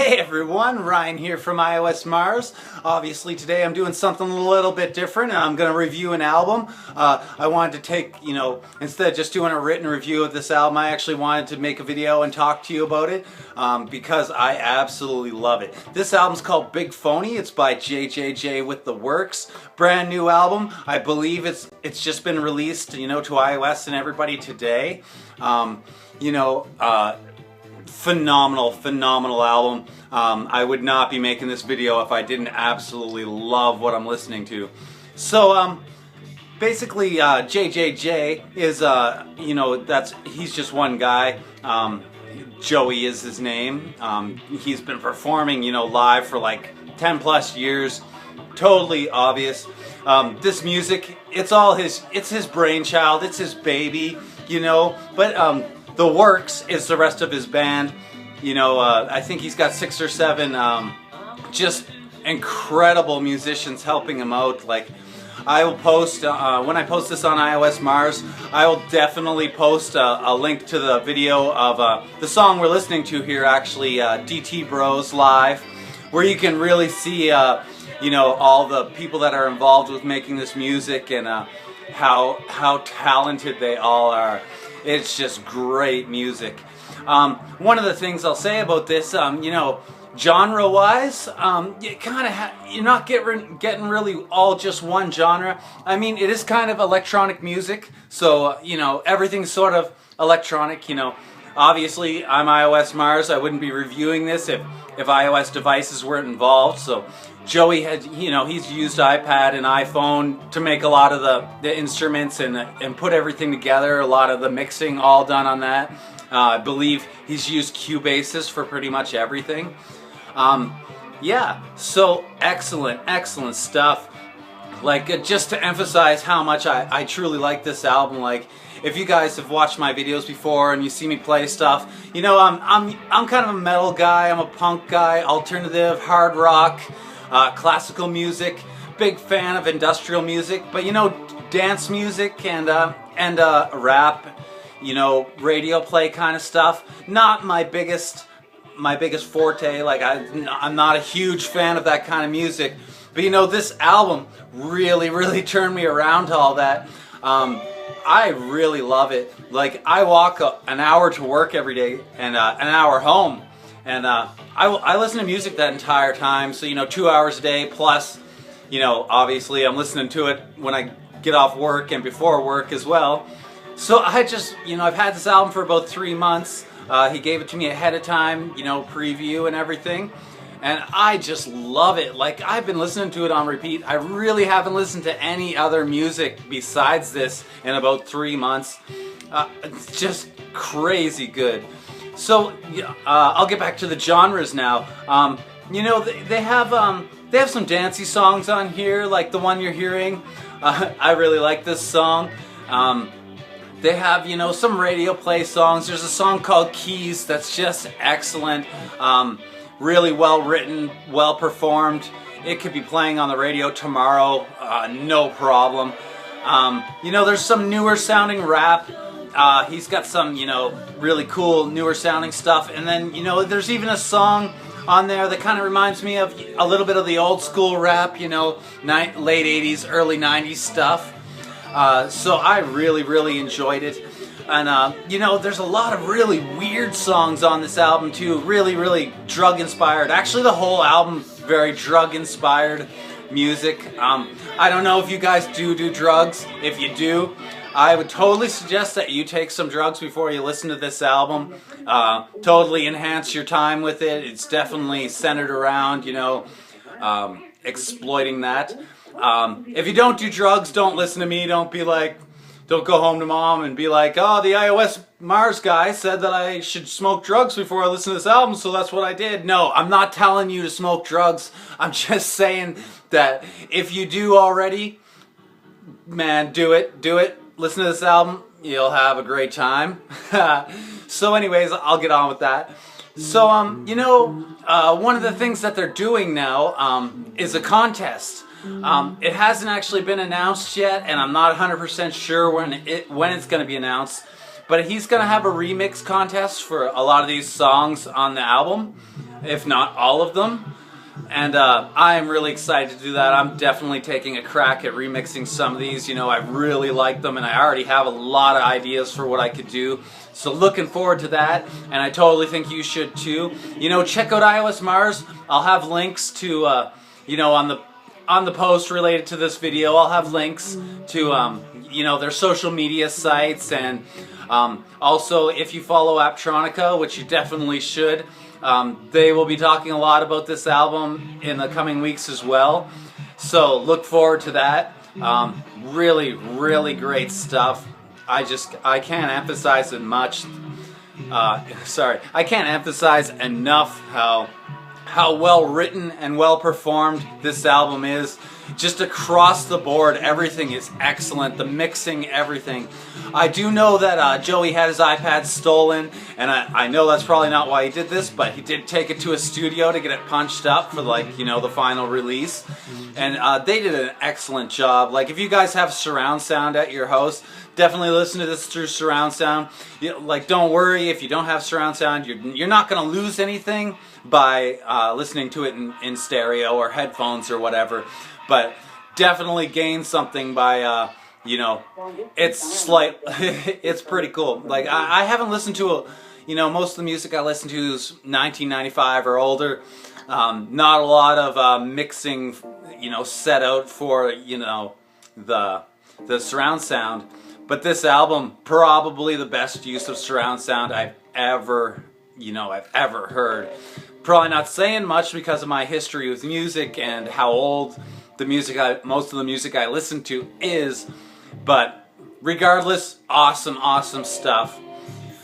Hey everyone, Ryan here from iOS Mars. Obviously today I'm doing something a little bit different. I'm going to review an album. I wanted to take, instead of just doing a written review of this album, I actually wanted to make a video and talk to you about it because I absolutely love it. This album's called Big Phoney. It's by JJJ with the Works. Brand new album. I believe it's just been released, to iOS and everybody today. Phenomenal album. I would not be making this video if I didn't absolutely love what I'm listening to. So basically JJJ is he's just one guy. Joey is his name. He's been performing live for like 10 plus years. Totally obvious. This music, it's his brainchild, it's his baby, but the Works is the rest of his band. I think he's got 6 or 7 just incredible musicians helping him out. Like, I will post, when I post this on iOS Mars, I will definitely post a link to the video of the song we're listening to here, actually, DT Bros Live, where you can really see, all the people that are involved with making this music and how talented they all are. It's just great music. One of the things I'll say about this, genre-wise, you're not getting really all just one genre. I mean, it is kind of electronic music, so everything's sort of electronic. Obviously, I'm iOS Mars. I wouldn't be reviewing this if iOS devices weren't involved. So Joey had, he's used iPad and iPhone to make a lot of the instruments and put everything together. A lot of the mixing all done on that. I believe he's used Cubases for pretty much everything. Yeah, so excellent stuff. Like, just to emphasize how much I truly like this album. Like, if you guys have watched my videos before and you see me play stuff, I'm kind of a metal guy. I'm a punk guy, alternative, hard rock, classical music. Big fan of industrial music, but dance music and rap, radio play kind of stuff. Not my biggest forte. Like, I'm not a huge fan of that kind of music. But this album really turned me around to all that. I really love it. Like, I walk an hour to work every day and an hour home. And I listen to music that entire time. So, 2 hours a day plus, obviously I'm listening to it when I get off work and before work as well. So I just, I've had this album for about 3 months. He gave it to me ahead of time, preview and everything. And I just love it. Like, I've been listening to it on repeat. I really haven't listened to any other music besides this in about 3 months. It's just crazy good. So I'll get back to the genres now. They have some dancey songs on here, like the one you're hearing. I really like this song. They have, some radio play songs. There's a song called Keys that's just excellent. Really well written, well performed. It could be playing on the radio tomorrow, no problem. There's some newer sounding rap. He's got some, really cool newer sounding stuff. And then, there's even a song on there that kind of reminds me of a little bit of the old school rap, late 80s, early 90s stuff. So I really enjoyed it. And, there's a lot of really weird songs on this album too. Really drug-inspired. Actually, the whole album, very drug-inspired music. I don't know if you guys do drugs. If you do, I would totally suggest that you take some drugs before you listen to this album. Totally enhance your time with it. It's definitely centered around, exploiting that. If you don't do drugs, don't listen to me. Don't go home to mom and be like, oh, the iOS Mars guy said that I should smoke drugs before I listen to this album, so that's what I did. No, I'm not telling you to smoke drugs. I'm just saying that if you do already, man, do it. Listen to this album. You'll have a great time. So anyways, I'll get on with that. So, one of the things that they're doing now is a contest. It hasn't actually been announced yet, and I'm not 100% sure when it's going to be announced. But he's going to have a remix contest for a lot of these songs on the album. if not all of them. And I'm really excited to do that. I'm definitely taking a crack at remixing some of these. You know, I really like them, and I already have a lot of ideas for what I could do. So looking forward to that, and I totally think you should too. You know, check out iOS Mars. I'll have links to, you know, on the post related to this video. I'll have links to, you know, their social media sites, and also if you follow Apptronica, which you definitely should. They will be talking a lot about this album in the coming weeks as well. So look forward to that. Really, really great stuff. I can't emphasize it much. I can't emphasize enough how well written and well performed this album is. Just across the board, everything is excellent. The mixing, everything. I do know that Joey had his iPad stolen, and I know that's probably not why he did this, but he did take it to a studio to get it punched up for, like, you know, the final release. And they did an excellent job. Like, if you guys have surround sound at your house, definitely listen to this through surround sound. Like, don't worry if you don't have surround sound. You're not going to lose anything by listening to it in stereo or headphones or whatever. But definitely gain something by, you know, it's pretty cool. Like, I haven't listened to, you know, most of the music I listen to is 1995 or older. Not a lot of mixing, you know, set out for, you know, the surround sound. But this album, probably the best use of surround sound I've ever heard. Probably not saying much because of my history with music and how old most of the music I listen to is, but regardless, awesome stuff.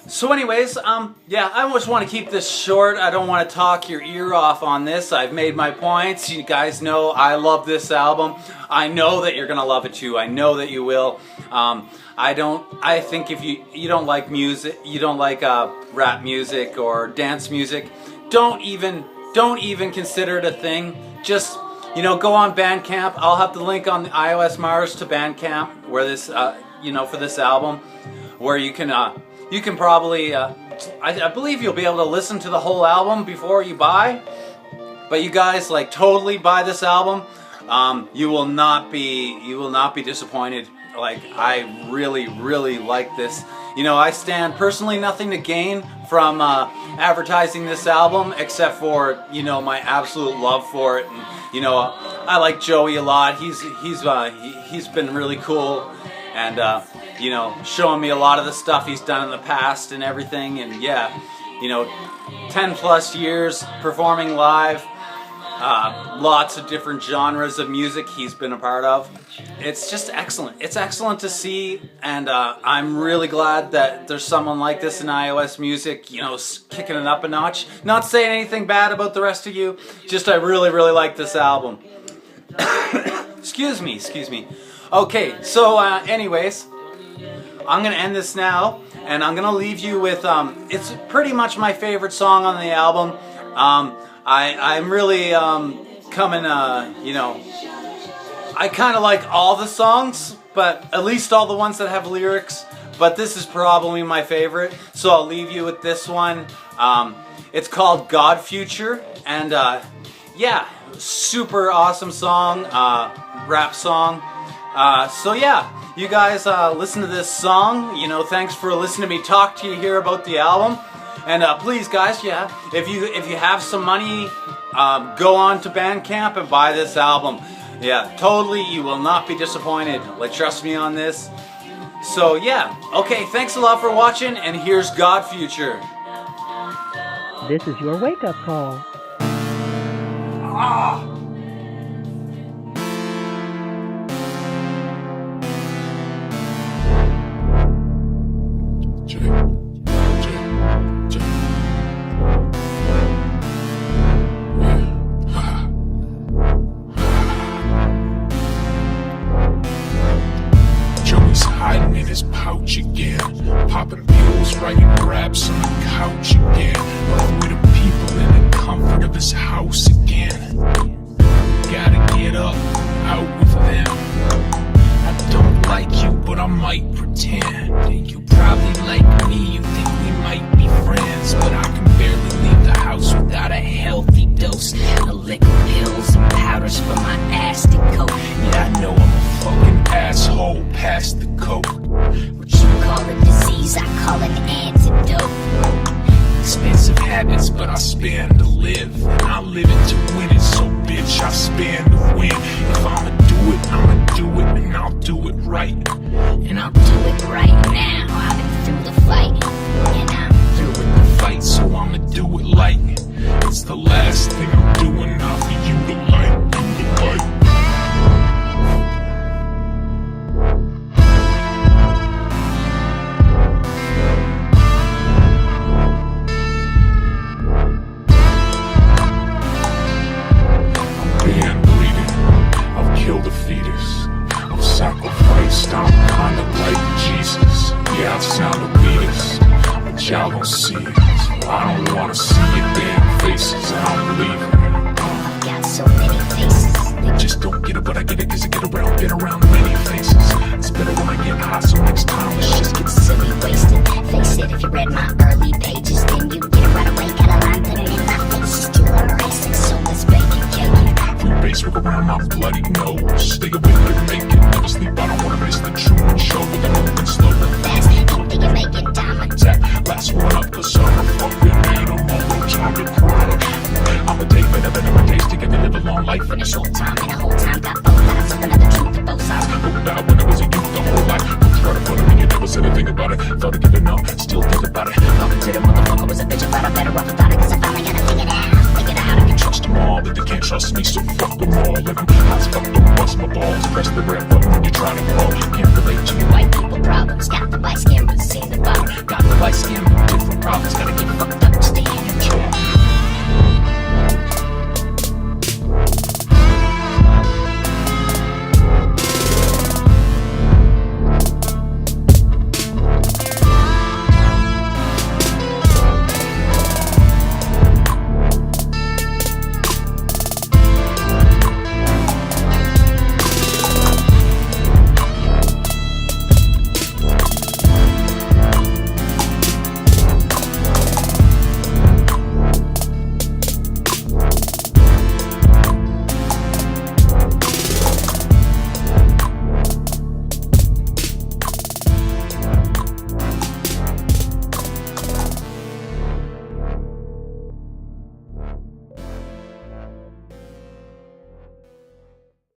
So anyways, yeah, I just want to keep this short. I don't want to talk your ear off on this. I've made my points. You guys know I love this album. I know that you're gonna love it too. I know that you will. I think if you don't like music, you don't like rap music or dance music, don't even consider it a thing. Just, you know, go on Bandcamp. I'll have the link on the iOS Mars to Bandcamp where this, you know, for this album, where you can probably, I believe you'll be able to listen to the whole album before you buy. But you guys, like, totally buy this album. You will not be disappointed. Like, I really like this. You know, I stand personally nothing to gain from advertising this album except for, you know, my absolute love for it. And, you know, I like Joey a lot. He's been really cool, and you know, showing me a lot of the stuff he's done in the past and everything. And yeah, you know, 10 plus years performing live. Lots of different genres of music he's been a part of. It's just excellent. It's excellent to see, and I'm really glad that there's someone like this in iOS music, you know, kicking it up a notch. Not saying anything bad about the rest of you, just I really like this album. Excuse me. Okay, so anyways, I'm going to end this now, and I'm going to leave you with, it's pretty much my favorite song on the album. I'm really coming, you know, I kind of like all the songs, but at least all the ones that have lyrics, but this is probably my favorite, so I'll leave you with this one. It's called God Future, and yeah, super awesome song, rap song. So yeah, you guys listen to this song. You know, thanks for listening to me talk to you here about the album. And please, guys, yeah, if you have some money, go on to Bandcamp and buy this album. Yeah, totally, you will not be disappointed. Like, trust me on this. So yeah, okay, thanks a lot for watching, and here's God Future. This is your wake-up call. Ah. Pouch again, popping pills, writing raps on the couch again, along with the people in the comfort of his house again. Gotta get up, out with them. I don't like you, but I might pretend. You probably like me, you think we might be friends, but I can barely leave the house. house without a healthy dose of liquor, pills, and powders for my ass to cope. Yeah, I know I'm a fucking asshole past the coke. What you call a disease, I call an antidote. Expensive habits, but I spend to live. And I live it to win it, so bitch, I spend to win. If I'ma do it, I'ma do it, and I'll do it right. And I'll do it right now. I've been through the fight, and I'm through with the Fight, so I'ma do it like it's the last thing I'm doing, not for you to like, you to like. Killed a fetus, I'm sacrificed, I'm kinda like Jesus. Yeah, I sound elitist, but y'all don't see it, so I don't wanna see your damn faces, and I'm leaving. I've got so many faces. They just don't get it, but I get it, cause I get around, been around many faces. It's better when I get high, so next time let's just get Silly, wasted. Face it, if you read my early pages, then you get it right away. Got a line put it in my face, too embracing, so let's bake it, cake it. free base, work around my bloody nose. Stay awake and make it, never sleep, I don't wanna miss the Truman Show. With a moving slow and Fast, don't think you're making time. attack. Last one up, cause I'm a fucking animal, no time to cry. I'm a day better than I'm a taste to get to live a long life. In a short time, and a whole time, got both sides, something of the truth to both sides. Moved out when I was a youth, the whole life. Don't try to put it in, you never said a thing about it. Thought I'd get enough, still think about it. Talking to the motherfucker was a bitch about it, better off without it, cause I finally gotta figure it out. Figure it out, I can Trust them all, but they can't trust me, so fuck them all. Let them hot as fuck, don't bust my balls. Press the red button when you try to crawl. Can't relate to you. white people problems. Got the white skin, but seen the bottom. Got the light skin, different problems. Gotta get fucked